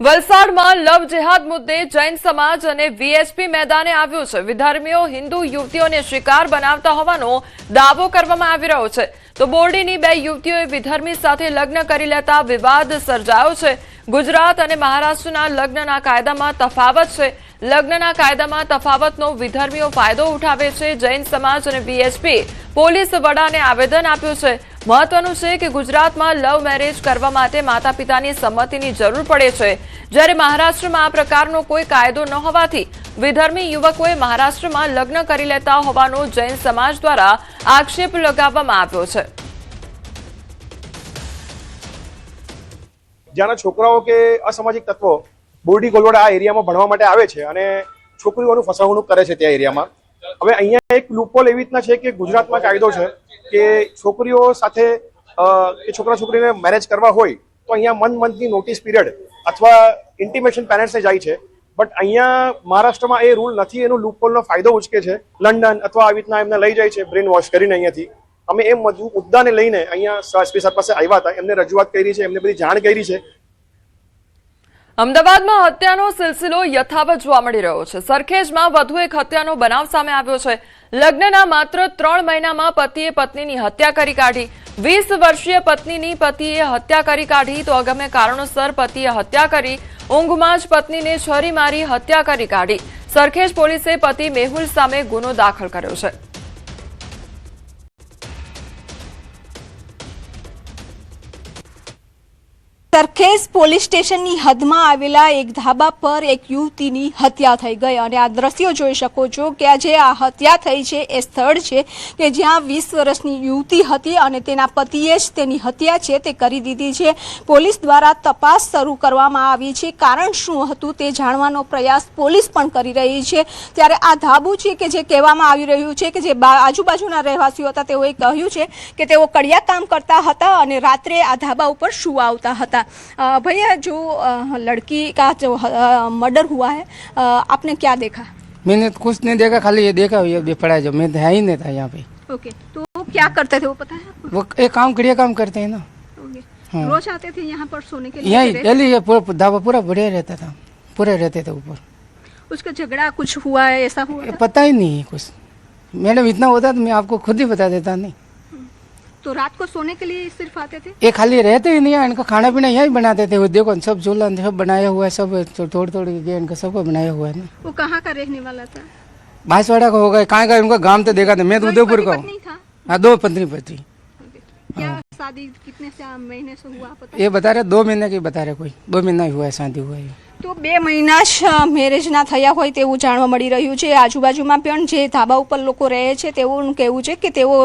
વલસાડમાં લવ જેહાદ મુદ્દે જૈન સમાજ અને વીએચપી મેદાને આવ્યો છે। વિધર્મીઓ હિન્દુ યુવતીઓને શિકાર બનાવતા હોવાનો દાવો કરવામાં આવી રહ્યો છે। તો બોરડીની બે યુવતીઓએ વિધર્મી સાથે લગ્ન કરી લેતા વિવાદ સર્જાયો છે। ગુજરાત અને મહારાષ્ટ્રના લગ્નના કાયદામાં તફાવત છે। લગ્નના કાયદામાં તફાવતનો વિધર્મીઓ ફાયદો ઉઠાવે છે। જૈન સમાજ અને વીએચપી પોલીસ વડાને આવેદન આપ્યું છે। મહત્વનું છે કે ગુજરાતમાં લવ મેરેજ કરવા માટે માતા પિતાની સંમતિની જરૂર પડે છે, જ્યારે મહારાષ્ટ્રમાં આ પ્રકારનો કોઈ કાયદો ન હોવાથી વિધર્મી યુવકોએ મહારાષ્ટ્રમાં લગ્ન કરી લેતા હોવાનો જૈન સમાજ દ્વારા આક્ષેપ લગાવવામાં આવ્યો છે। જ્યાંના છોકરાઓ કે અસામાજિક તત્વો બોરડી ગોલવાડા આ એરિયામાં ભણવા માટે આવે છે અને છોકરીઓનું ફસાવણું કરે છે ત્યાં એરિયામાં। હવે અહીંયા એક લૂપહોલ એવી રીતના છે કે ગુજરાતમાં કાયદો છે કે છોકરીઓ સાથે કે છોકરા છોકરીને મેરેજ કરવા હોય તો અહીંયા 1 મંથની નોટિસ પીરિયડ અથવા ઇન્ટિમેશન પેરેન્ટ્સને જાય છે, બટ અહીંયા મહારાષ્ટ્રમાં એ રૂલ નથી। એનો લૂપહોલનો ફાયદો ઉચકે છે લંડન અથવા આવી રીતના એમને લઈ જાય છે બ્રેન વોશ કરીને। અહીંયાથી અમે એ મુદ્દાને લઈને અહીંયા એસપી સર પાસે આવ્યા હતા, એમને રજૂઆત કરી છે, એમને બધી જાણ કરી છે। અમદાવાદમાં હત્યાનો સિલસિલો યથાવત જોવા મળી રહ્યો છે। સરખેજમાં વધુ એક હત્યાનો બનાવ સામે આવ્યો છે। લગ્નના માત્ર 3 મહિનામાં પતિએ પત્નીની હત્યા કરી કાઢી। 20 વર્ષીય પત્નીની પતિએ હત્યા કરી કાઢી તો અગમ્ય કારણોસર પતિએ હત્યા કરી। ઊંઘમાં જ પત્નીને છરી મારી હત્યા કરી કાઢી। સરખેજ પોલીસે પતિ મેહુલ સામે ગુનો દાખલ કર્યો છે। સરખેજ પોલીસ સ્ટેશનની હદમાં આવેલા એક ધાબા પર એક યુવતીની હત્યા થઈ ગઈ અને આ દ્રશ્યો જોઈ શકો છો કે આજે આ હત્યા થઈ છે એ સ્થળ છે કે જ્યાં 20 વર્ષની યુવતી હતી અને તેના પતિએ જ તેની હત્યા છે તે કરી દીધી છે। પોલીસ દ્વારા તપાસ શરૂ કરવામાં આવી છે। કારણ શું હતું તે જાણવાનો પ્રયાસ પોલીસ પણ કરી રહી છે। ત્યારે આ ધાબુ છે કે જે કહેવામાં આવી રહ્યું છે કે જે આજુબાજુના રહેવાસીઓ હતા તેઓએ કહ્યું છે કે તેઓ કડિયા કામ કરતા હતા અને રાત્રે આ ધાબા ઉપર સુવા આવતા હતા। भैया जो लड़की का जो मर्डर हुआ है आपने क्या देखा? मैंने कुछ नहीं देखा, खाली ये देखा ये पड़ा है, जब मैं है ही नहीं था यहाँ पे। ओके, तो क्या करते थे वो पता है आपको? वो एक कड़िया काम करते हैं ना। ओके, हाँ। रोज आते थे यहाँ पर सोने के लिए? यही डेली ये पूरा ढाबा पूरा बढ़िया रहता था, पूरे रहते थे ऊपर। उसका झगड़ा कुछ हुआ है, ऐसा हुआ था? पता ही नहीं है कुछ मैडम, इतना होता तो मैं आपको खुद ही बता देता। नहीं तो रात को सोने के लिए सिर्फ आते थे? ये खाली रहते ही नहीं है, इनका खाना पीना यही बनाते थे। वो देखो सब चूल्हा सब बनाया हुआ है, सब तोड़ के इनका सबको बनाया हुआ है ना। वो कहाँ का रहने वाला था? बांसवाड़ा का होगा, कहाँ का उनका गांव तो देखा था, मैं तो उदयपुर का हूँ। हाँ, 2 पत्नी पति। क्या शादी कितने महीने से हुआ पता? ये बता रहे 2 महीने की बता रहे, कोई 2 महीना हुआ है शादी हुआ है। તો 2 મહિના જ મેરેજના થયા હોય તેવું જાણવા મળી રહ્યું છે। આજુબાજુમાં પણ જે ધાબા ઉપર લોકો રહે છે તેઓનું કહેવું છે કે તેઓ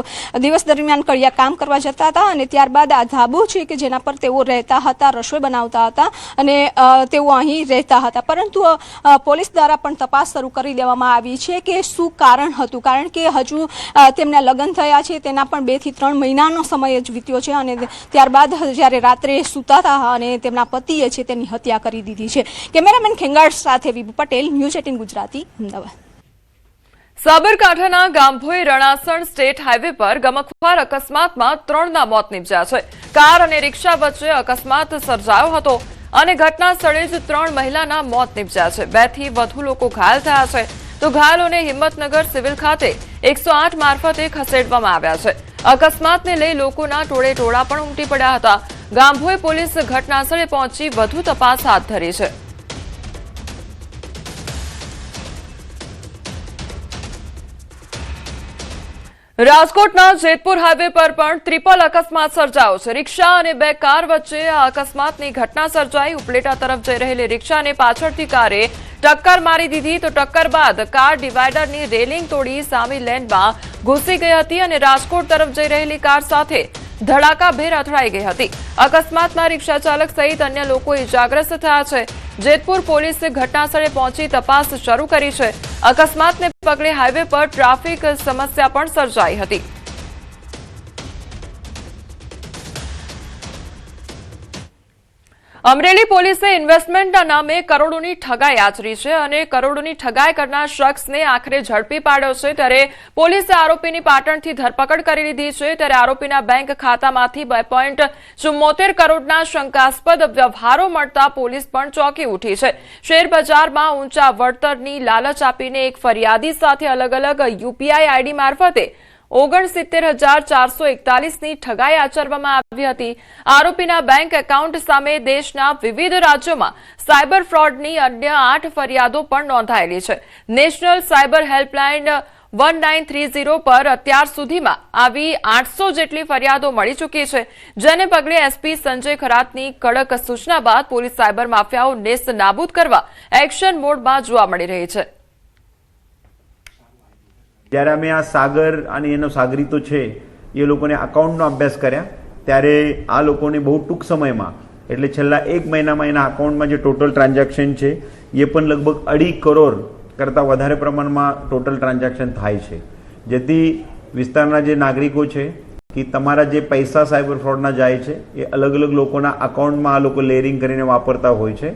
દિવસ દરમિયાન કડિયા કામ કરવા જતા હતા અને ત્યારબાદ આ ધાબો છે કે જેના પર તેઓ રહેતા હતા, રસોઈ બનાવતા હતા અને તેઓ અહીં રહેતા હતા। પરંતુ પોલીસ દ્વારા પણ તપાસ શરૂ કરી દેવામાં આવી છે કે શું કારણ હતું, કારણ કે હજુ તેમના લગ્ન થયા છે તેના પણ 2 થી 3 મહિનાનો સમય જ વીત્યો છે અને ત્યારબાદ જ્યારે રાત્રે સૂતા હતા અને તેમના પતિએ છે તેની હત્યા કરી દીધી છે। કેમેરામેન ખેંગાર સાથે વિભુ પટેલ, ન્યૂઝ 18 ગુજરાતી, અમદાવાદ। સાબરકાંઠાના ગામભોઈ રણાસણ સ્ટેટ હાઈવે પર ગમખ્વાર અકસ્માતમાં 3ના મોત નીપજ્યા છે। કાર અને રિક્ષા વચ્ચે અકસ્માત સર્જાયો હતો અને ઘટના સ્થળે જ 3 મહિલાના મોત નીપજ્યા છે। 2 થી વધુ લોકો ઘાયલ થયા છે તો ઘાયલોને હિંમતનગર સિવિલ ખાતે 108 મારફતે ખસેડવામાં આવ્યા છે। અકસ્માતને લઈ લોકોના ટોળે ટોળા પણ ઉમટી પડ્યા હતા। ગામભોઈ પોલીસ ઘટનાસ્થળે પહોંચી વધુ તપાસ હાથ ધરી છે। રાજકોટના જેતપુર હાઈવે પર પણ ટ્રિપલ અકસ્માત સર્જાયો છે। રિક્ષા અને 2 કાર વચ્ચે આ અકસ્માતની ઘટના સર્જાઈ। ઉપલેટા તરફ જઈ રહેલી રિક્ષાને પાછળથી કારે ટક્કર મારી દીધી તો ટક્કર બાદ કાર ડિવાઈડરની રેલિંગ તોડી સામી લેનમાં ઘૂસી ગઈ હતી અને રાજકોટ તરફ જઈ રહેલી કાર સાથે ધડાકાભેર અથડાઈ ગઈ હતી। અકસ્માતમાં રિક્ષા ચાલક સહિત અન્ય લોકો ઇજાગ્રસ્ત થયા છે। જેતપુર પોલીસે ઘટનાસ્થળે પહોંચી તપાસ શરૂ કરી છે। અકસ્માતને પગલે હાઈવે પર ટ્રાફિક સમસ્યા પણ સર્જાઈ હતી। અમરેલી પોલીસે ઇન્વેસ્ટમેન્ટના નામે કરોડોની ઠગાઈ આચરી છે અને કરોડોની ઠગાઈ કરનાર શખ્સને આખરે ઝડપી પાડ્યો છે ત્યારે પોલીસે આરોપીની પાટણથી ધરપકડ કરી લીધી છે ત્યારે આરોપીના બેંક ખાતામાંથી 2.74 કરોડના શંકાસ્પદ વ્યવહારો મળતા પોલીસ પણ ચોંકી ઉઠી છે શેર બજારમાં ઊંચા વળતરની લાલચ આપીને એક ફરિયાદી સાથે અલગ અલગ યુપીઆઈ આઈડી મારફતે 69,441ની ઠગાઈ આચરવામાં આવી હતી આરોપીના બેંક એકાઉન્ટ સામે દેશના વિવિધ રાજ્યોમાં સાયબર ફ્રોડની અન્ય 8 ફરિયાદો પણ નોંધાયેલી છે નેશનલ સાયબર હેલ્પલાઇન 1930 પર અત્યાર સુધીમાં આવી 800 જેટલી ફરિયાદો મળી ચૂકી છે જેને પગલે એસપી સંજય ખરાતની કડક સૂચના બાદ પોલીસ સાયબર માફિયાઓ નેસ્ત નાબૂદ કરવા એક્શન મોડમાં જોવા મળી રહી છે જ્યારે અમે આ સાગર અને એનો સાગરીતો છે એ લોકોને અકાઉન્ટનો અભ્યાસ કર્યા ત્યારે આ લોકોને બહુ ટૂંક સમયમાં એટલે છેલ્લા 1 મહિનામાં એના અકાઉન્ટમાં જે ટોટલ ટ્રાન્ઝેક્શન છે એ પણ લગભગ 2.5 કરોડ કરતાં વધારે પ્રમાણમાં ટોટલ ટ્રાન્ઝેક્શન થાય છે જેથી વિસ્તારના જે નાગરિકો છે કે તમારા જે પૈસા સાયબર ફ્રોડના જાય છે એ અલગ અલગ લોકોના અકાઉન્ટમાં આ લોકો લેરિંગ કરીને વાપરતા હોય છે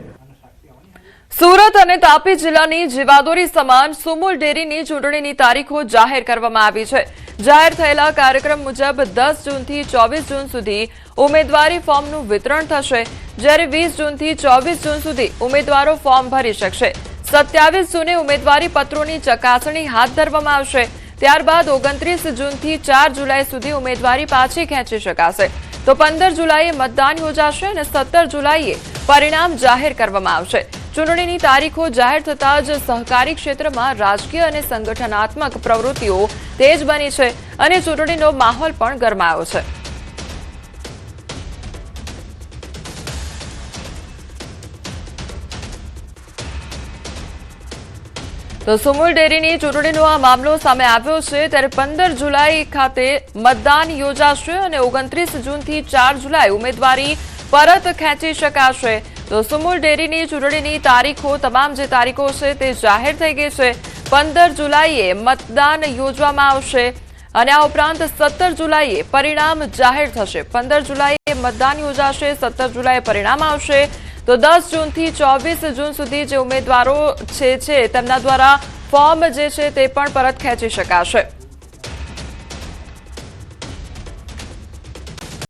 સુરત અને તાપી જિલ્લાની જીવાદોરી સમાન સુમુલ ડેરીની ચૂંટણીની તારીખો જાહેર કરવામાં આવી છે જાહેર થયેલા કાર્યક્રમ મુજબ 10 જૂનથી 24 જૂન સુધી ઉમેદવારી ફોર્મનું વિતરણ થશે જ્યારે 20 જૂનથી 24 જૂન સુધી ઉમેદવારો ફોર્મ ભરી શકશે 27 જૂને ઉમેદવારી પત્રોની ચકાસણી હાથ ધરવામાં આવશે ત્યારબાદ 29 જૂનથી 4 જુલાઈ સુધી ઉમેદવારી પાછી ખેંચી શકાશે તો 15 જુલાઈએ મતદાન યોજાશે અને 17 જુલાઈએ પરિણામ જાહેર કરવામાં આવશે ચૂંટણીની તારીખો જાહેર થતાં જ સહકારી ક્ષેત્રમાં રાજકીય અને સંગઠનાત્મક પ્રવૃત્તિઓ તેજ બની છે અને ચૂંટણીનો માહોલ પણ ગરમાયો છે તો સુમુલ ડેરીની ચૂંટણીનો આ મામલો સામે આવ્યો છે ત્યારે 15 જુલાઈ ખાતે મતદાન યોજાશે અને 29 જૂનથી 4 જુલાઈ ઉમેદવારી પરત ખેંચી શકાશે તો સુમુલ ડેરીની ચૂંટણીની તારીખો તમામ જે તારીખો છે તે જાહેર થઈ ગઈ છે 15 જુલાઈએ મતદાન યોજવામાં આવશે અને આ ઉપરાંત 17 જુલાઈએ પરિણામ જાહેર થશે 15 જુલાઈએ મતદાન યોજાશે 17 જુલાઈએ પરિણામ આવશે તો 10 જૂનથી 24 જૂન સુધી જે ઉમેદવારો છે તેમના દ્વારા ફોર્મ જે છે તે પણ પરત ખેંચી શકાશે